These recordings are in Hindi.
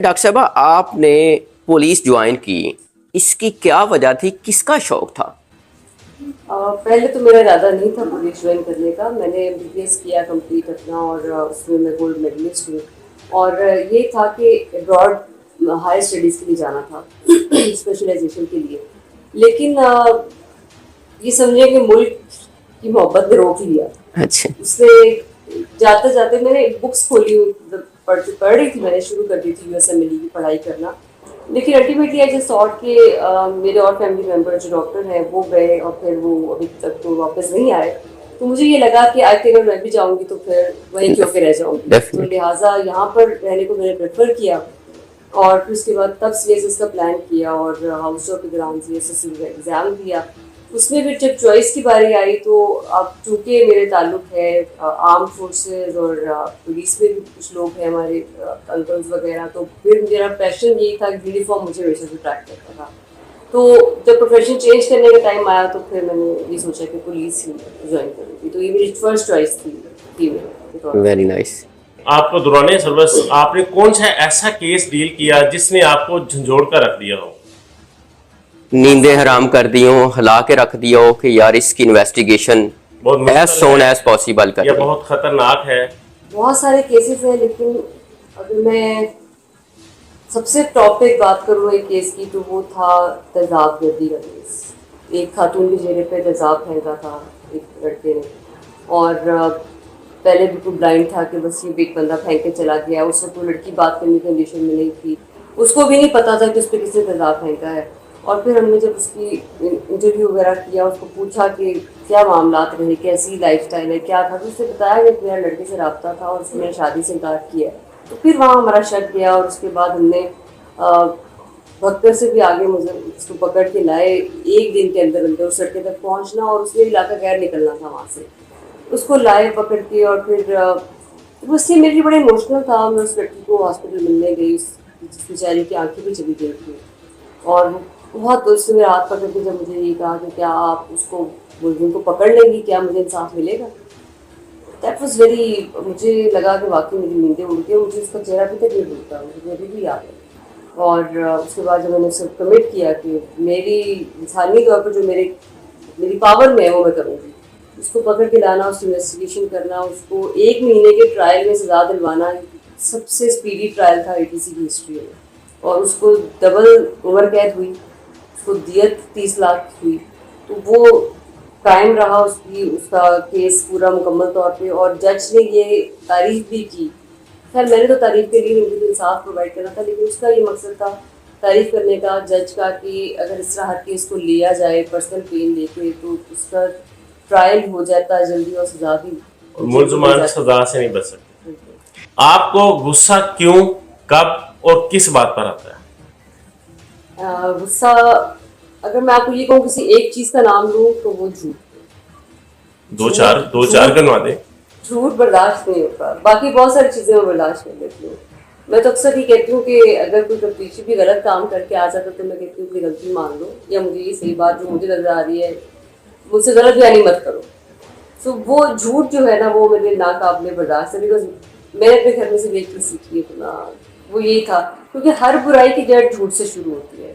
डॉक्टर साहबा, आपने पुलिस ज्वाइन की, इसकी क्या वजह थी, किसका शौक था? पहले तो मेरा इरादा नहीं था पुलिस ज्वाइन करने का। मैंने एमबीबीएस किया कंप्लीट अपना और उसमें मैं गोल्ड मेडलिस्ट हूँ। और ये था कि अब्रॉड हायर स्टडीज़ के लिए जाना था स्पेशलाइजेशन के लिए। लेकिन ये समझिए कि मुल्क की मोहब्बत ने रोक लिया। अच्छा। उससे जाते जाते मैंने बुक्स खोली, पढ़ रही थी, मैंने शुरू कर दी थी यूएसएमएलई की पढ़ाई करना। लेकिन अल्टीमेटली आई जस्ट थॉट कि मेरे और फैमिली मेंबर जो डॉक्टर हैं वो गए और फिर वो अभी तक तो वापस नहीं आए। तो मुझे ये लगा कि आई थिंक अगर मैं भी जाऊंगी तो फिर वहीं क्यों के रह जाऊंगी, तो डेफिनेटली। लिहाजा यहाँ पर रहने को मैंने प्रेफर किया। और फिर उसके बाद तब सीएसएस का प्लान किया और हाउस जॉब के दौरान सीएसएस का एग्ज़ाम दिया। उसमें फिर जब चॉइस की बारी आई तो अब चूंकि मेरे ताल्लुक है आर्म फोर्सेस और पुलिस में भी कुछ लोग हैं हमारे अंकल्स वगैरह, तो फिर मेरा पैशन यही था कि यूनिफॉर्म मुझे हमेशा से ट्रैक करता था। तो जब प्रोफेशन चेंज करने का टाइम आया तो फिर मैंने ये सोचा कि पुलिस ही ज्वाइन करूँगी। तो ये मेरी फर्स्ट चॉइस थी फीमेल के तौर पर। Very nice. आपको दौरान सर्विस आपने कौन सा ऐसा केस डील किया जिसने आपको झंझोड़ कर रख दिया हो? नींदें हराम कर दी हो, हिला के रख दिया हो कि यार इसकी इन्वेस्टिगेशन बहुत एज मुश्किल सोन है एज पॉसिबल या करें। बहुत खतरनाक है? बहुत सारे केसेस हैं, लेकिन अगर मैं सबसे टॉप पे बात करूँ एक केस की तो वो था तेजाब गर्दी का केस। एक खातून के चेहरे पे तेजाब फेंका था एक लड़के ने। और पहले बिल्कुल ब्लाइंड था कि बस ये एक बंदा फेंक के चला गया। उस वक्त वो लड़की बात करने की कंडीशन में नहीं थी, उसको भी नहीं पता था कि उस पर किसने तेजाब फेंका है। और फिर हमने जब उसकी इंटरव्यू वगैरह किया, उसको पूछा कि क्या मामलात रहे, कैसी लाइफस्टाइल है, क्या था, तो उसने बताया कि मेरा लड़के से रब्ता था और उसने शादी से इनकार किया। तो फिर वहाँ हमारा शक गया और उसके बाद हमने भक्कर से भी आगे मुझे उसको पकड़ के लाए। एक दिन के अंदर अंदर उस लड़के तक पहुँचना और उसने इलाका गैर निकलना था वहाँ से। उसको लाए पकड़ के और फिर उससे मेरी बड़ा इमोशनल था। मैं उस लड़की को हॉस्पिटल मिलने गई, उस बेचारी की आंखें भी चली गई थी। और बहुत उससे मेरा हाथ पकड़ के जब मुझे ये कहा कि क्या आप उसको मुलजिम को पकड़ लेंगी, क्या मुझे इंसाफ मिलेगा। दैट वाज वेरी, मुझे लगा कि वाकई मेरी नींदें उड़ गई। मुझे उसका चेहरा भी तक नहीं भूलता, मुझे अभी भी याद है। और उसके बाद जब मैंने उसे कमिट किया कि मेरी इंसानी तौर पर जो मेरी पावर में है वो मैं करूँगी। उसको पकड़ के लाना, उसकी इन्वेस्टिगेशन करना, उसको 1 महीने के ट्रायल में सजा दिलवाना, सबसे स्पीडी ट्रायल था एटीसी की हिस्ट्री में। और उसको डबल उम्र कैद हुई, उसको दियत 30 लाख हुई। तो वो कायम रहा उसका केस पूरा मुकम्मल तौर पे। और जज ने ये तारीफ भी की, खैर मैंने तो तारीफ के लिए नहीं, मुझे इंसाफ प्रोवाइड करना था, लेकिन उसका ये मकसद था तारीफ करने का जज का कि अगर इस तरह हर केस को लिया जाए पर्सनल पेन लेके तो उसका ट्रायल हो जाता है जल्दी और सजा भी और मुलजमान सजा से नहीं बच सकते। आपको गुस्सा क्यों, कब और किस बात पर आता है? गुस्सा, अगर मैं आपको ये कहूँ किसी एक चीज़ का नाम लूँ तो वो झूठ। दो चार गनवा दे। झूठ बर्दाश्त नहीं होता, बाकी बहुत सारी चीज़ें मैं बर्दाश्त कर लेती हूँ। मैं तो अक्सर ये कहती हूँ कि अगर कोई तफ्तीशी भी गलत काम करके आ जाता तो मैं कहती हूँ कि गलती मान लो, या मुझे ये सही बात जो मुझे नजर आ रही है मुझसे गलत बयानी मत करो। सो वो झूठ जो है ना वो मेरे नाकाबिले बर्दाश्त है। बिकॉज मैंने अपने घर में से एक चीज़ सीखी है अपना, वो यही था, क्योंकि हर बुराई की जड़ झूठ से शुरू होती है।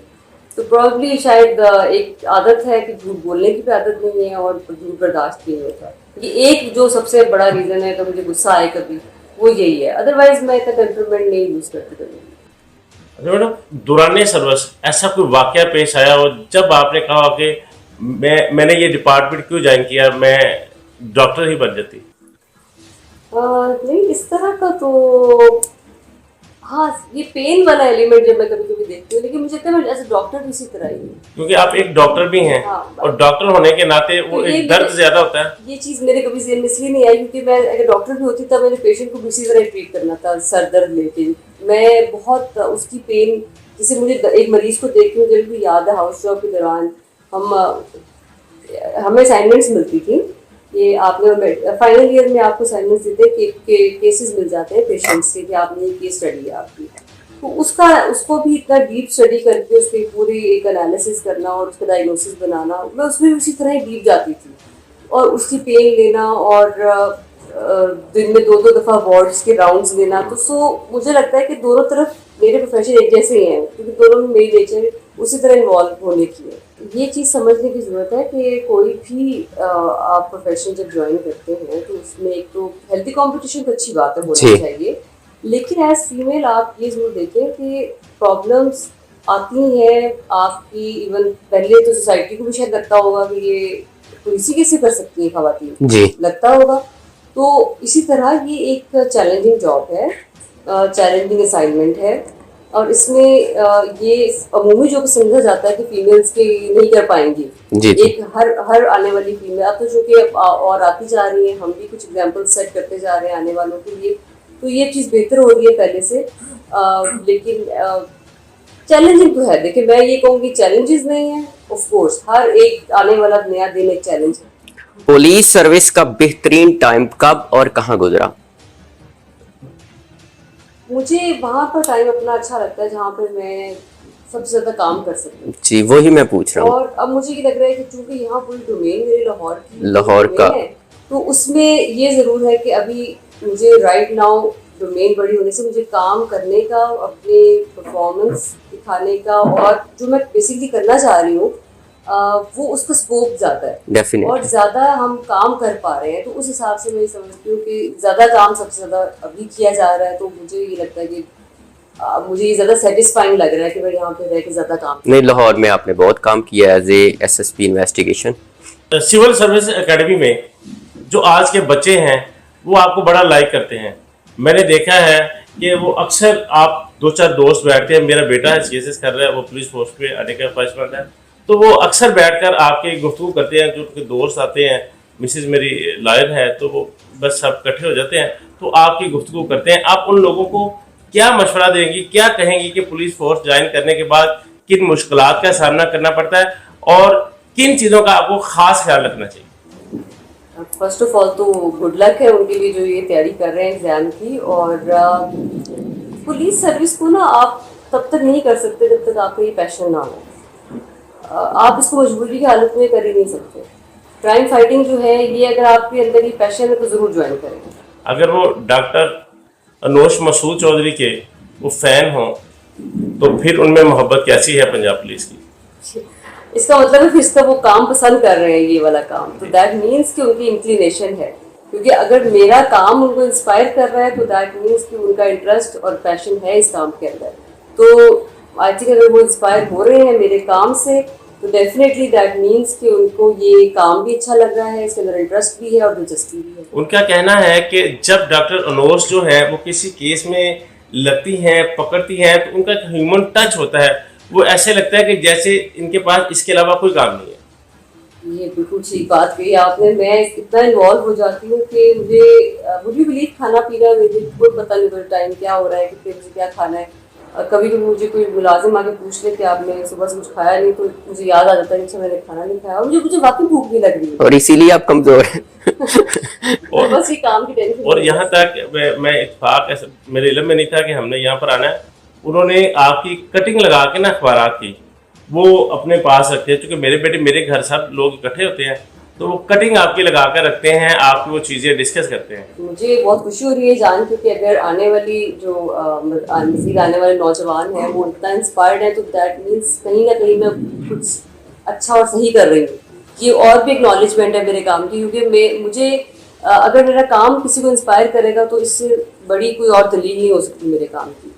तो प्रॉब्ली शायद एक आदत है कि झूठ बोलने की भी आदत नहीं है और झूठ बर्दाश्त नहीं होता। ये एक जो सबसे बड़ा रीज़न है तो मुझे गुस्सा आए कभी, वो यही है। अदरवाइज मैं इतना टेम्परमेंट नहीं यूज़ करती कभी। अच्छा मैडम, दौरान सर्विस ऐसा कोई वाकया पेश आया हो जब आपने कहा कि मैंने ये डिपार्टमेंट क्यों ज्वाइन किया, मैं डॉक्टर ही बन जाती? नहीं इस तरह का तो, हाँ ये पेन वाला एलिमेंट जब मैं कभी कभी देखती हूँ, लेकिन मुझे लगता है मैं एज अ डॉक्टर भी इसी तरह ही हूँ। क्योंकि आप एक डॉक्टर भी हैं। हाँ, और डॉक्टर होने के नाते वो तो एक दर्द ज्यादा होता है। ये चीज़ मेरे कभी ज़हन में इसलिए नहीं आई क्योंकि मैं अगर डॉक्टर भी होती तब मेरे पेशेंट को भी इसी तरह ट्रीट करना था, सर दर्द लेके। मैं बहुत उसकी पेन, जैसे मुझे एक मरीज को देखती हूँ, जब भी याद है हाउस जॉब के दौरान हमें असाइनमेंट्स मिलती थी। ये आपने फाइनल ईयर में आपको असाइनमेंट्स देते हैं कि केसेस मिल जाते हैं पेशेंट्स से कि आपने ये केस स्टडी है आपकी। तो उसको भी इतना डीप स्टडी करके उसकी पूरी एक एनालिसिस करना और उसका डायग्नोसिस बनाना, मैं उसमें उसी तरह ही डीप जाती थी। और उसकी पेन लेना और दिन में 2-2 दफ़ा वार्ड्स के राउंड्स लेना, तो मुझे लगता है कि दोनों तरफ मेरे प्रोफेशन एक जैसे ही हैं, क्योंकि दोनों में मेरी नेचर उसी तरह इन्वॉल्व होने की है। ये चीज़ समझने की ज़रूरत है कि कोई भी आप प्रोफेशन जब ज्वाइन करते हैं तो उसमें एक तो हेल्दी कंपटीशन तो अच्छी बात है, होना चाहिए, लेकिन एज फीमेल आप ये जरूर देखें कि प्रॉब्लम्स आती हैं आपकी। इवन पहले तो सोसाइटी को भी शायद लगता होगा कि ये पुलिस कैसे कर सकती है खवातीन, जी लगता होगा। तो इसी तरह ये एक चैलेंजिंग जॉब है, चैलेंजिंग असाइनमेंट है, और इसमें ये अमूमी जो समझा जाता है कि फीमेल्स के नहीं कर पाएंगी, जी जी एक हर आने वाली फीमेल, अब तो चूंकि और आती जा रही है, हम भी कुछ एग्जाम्पल सेट करते जा रहे हैं आने वालों के लिए, तो ये चीज़ बेहतर हो रही है पहले से। लेकिन चैलेंजिंग तो है। देखिए, मैं ये कहूँगी चैलेंजेस नहीं है, ऑफ कोर्स हर एक आने वाला नया दिन एक चैलेंज है। पुलिस सर्विस का बेहतरीन टाइम कब और कहाँ गुजरा? मुझे वहाँ पर टाइम अपना अच्छा लगता है जहाँ पर मैं सबसे ज़्यादा काम कर सकती हूँ। जी वही मैं पूछ रहा हूँ। और अब मुझे ये लग रहा है कि चूंकि यहाँ पूरी डोमेन मेरे लाहौर का है, तो उसमें ये ज़रूर है कि अभी मुझे राइट नाउ डोमेन बड़ी होने से मुझे काम करने का, अपने परफॉर्मेंस दिखाने का, और जो मैं बेसिकली करना चाह रही हूँ वो उसका स्कोप ज़्यादा है, डेफिनेटली और ज़्यादा हम काम कर पा रहे हैं। तो उस हिसाब से मैं समझती हूँ कि ज़्यादा काम सबसे ज़्यादा अभी किया जा रहा है, तो मुझे ये लगता है कि मुझे ये ज़्यादा सेटिस्फाइंग लग रहा है कि मैं यहाँ पे रह के ज़्यादा काम। नहीं, लाहौर में आपने बहुत काम किया as a SSP investigation. Civil service academy में जो आज के बच्चे हैं वो आपको बड़ा लाइक करते हैं। मैंने देखा है कि वो अक्सर आप दो चार दोस्त बैठते हैं, मेरा बेटा है सीएसएस कर रहा है, वो पुलिस फोर्स पे आने का ख्वाहिश है, तो वो अक्सर बैठकर आपके गुफ्तगू करते हैं। जो उनके दोस्त आते हैं, मिसेज मेरी लॉयर है, तो वो बस सब इकट्ठे हो जाते हैं तो आपकी गुफ्तगू करते हैं। आप उन लोगों को क्या मशवरा देंगी, क्या कहेंगी कि पुलिस फोर्स ज्वाइन करने के बाद किन मुश्किलात का सामना करना पड़ता है और किन चीज़ों का आपको खास ख्याल रखना चाहिए? फर्स्ट ऑफ ऑल तो गुड लक है उनके लिए जो ये तैयारी कर रहे हैं एग्जाम की। और पुलिस सर्विस को ना आप तब तक नहीं कर सकते जब तक आपका ये पैशन ना हो। आप इसको मजबूरी की हालत में कर ही नहीं सकते। क्राइम फाइटिंग जो है ये अगर आपके अंदर ये पैशन है तो ज़रूर ज्वाइन करें। अगर वो डॉक्टर अनोश मसूद चौधरी के वो फैन हो तो फिर उनमें मोहब्बत कैसी है पंजाब पुलिस की? इसका मतलब है फिर इसका वो काम पसंद कर रहे हैं, ये वाला काम, तो दैट मीन्स कि उनकी इंक्लिनेशन है। क्योंकि अगर मेरा काम उनको इंस्पायर कर रहा है तो दैट मीन्स कि उनका इंटरेस्ट और पैशन है इस काम के अंदर। तो आई थिंक अगर वो इंस्पायर हो रहे हैं मेरे काम से तो डेफिनेटली दैट मीन्स कि उनको ये काम भी अच्छा लग रहा है, इसके अंदर इंटरेस्ट भी है और दिलचस्पी भी है। उनका कहना है कि जब डॉक्टर अनोश जो है वो किसी केस में लगती हैं, पकड़ती हैं, तो उनका ह्यूमन टच होता है, वो ऐसे लगता है कि जैसे इनके पास इसके अलावा कोई काम नहीं है। ये बिल्कुल ठीक बात कही आपने। मैं इतना इन्वॉल्व हो जाती हूँ कि मुझे वुड यू बिलीव खाना पीना मुझे कोई पता नहीं पड़ता, टाइम क्या हो रहा है, कितने बजे क्या खाना है। कभी कभी मुझे कोई मुलाजिम आके पूछ ले कि आपने सुबह से कुछ खाया नहीं, तो मुझे याद आ जाता है कि अच्छा मैंने खाना नहीं खाया, और मुझे वाकई भूख भी लग रही है और इसीलिए आप कमजोर हैं। और बस ये काम की टेंशन। और यहाँ तक मैं इत्तेफाक ऐसा मेरे इल्म में नहीं था कि हमने यहाँ पर आना है। उन्होंने आपकी कटिंग लगा के ना अखबारात की वो अपने पास रखते हैं, क्योंकि मेरे बेटे मेरे घर सब लोग इकट्ठे होते हैं तो वो कटिंग आपकी लगा कर रखते हैं, आपकी वो चीज़ें डिस्कस करते हैं। मुझे बहुत खुशी हो रही है जान के कि अगर आने वाली जो मज़ीद आने वाले नौजवान हैं वो इतना इंस्पायर्ड है तो दैट मीन्स कहीं ना कहीं मैं कुछ अच्छा और सही कर रही हूँ। ये और भी एक्नॉलेजमेंट है मेरे काम की, क्योंकि मुझे अगर मेरा काम किसी को इंस्पायर करेगा तो इससे बड़ी कोई और दलील नहीं हो सकती मेरे काम की।